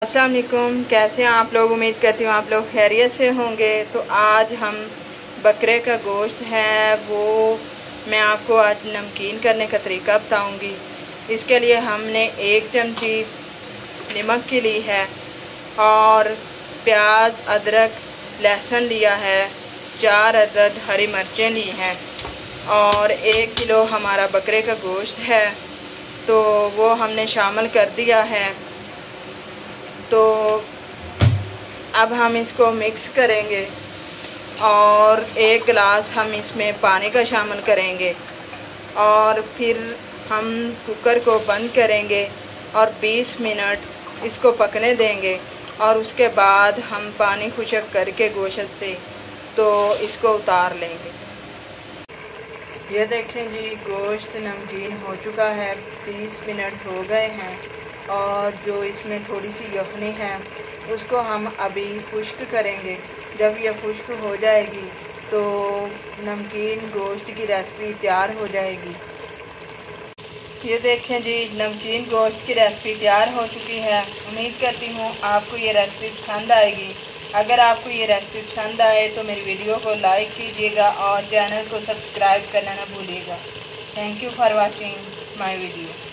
अस्सलाम वालेकुम। कैसे हैं आप लोग? उम्मीद करती हूँ आप लोग खैरियत से होंगे। तो आज हम बकरे का गोश्त है वो मैं आपको आज नमकीन करने का तरीका बताऊंगी। इसके लिए हमने 1 चमची नमक की ली है और प्याज, अदरक, लहसुन लिया है, 4 अदद हरी मिर्चें ली हैं और 1 किलो हमारा बकरे का गोश्त है तो वो हमने शामिल कर दिया है। तो अब हम इसको मिक्स करेंगे और 1 गिलास हम इसमें पानी का शामिल करेंगे और फिर हम कुकर को बंद करेंगे और 20 मिनट इसको पकने देंगे और उसके बाद हम पानी खुशक करके गोश्त से तो इसको उतार लेंगे। ये देखें जी, गोश्त नमकीन हो चुका है, 30 मिनट हो गए हैं और जो इसमें थोड़ी सी यखनी है उसको हम अभी खुश्क करेंगे। जब यह खुश्क हो जाएगी तो नमकीन गोश्त की रेसिपी तैयार हो जाएगी। ये देखें जी, नमकीन गोश्त की रेसिपी तैयार हो चुकी है। उम्मीद करती हूँ आपको ये रेसिपी पसंद आएगी। अगर आपको ये रेसिपी पसंद आए तो मेरी वीडियो को लाइक कीजिएगा और चैनल को सब्सक्राइब करना ना भूलिएगा। Thank you for watching my video.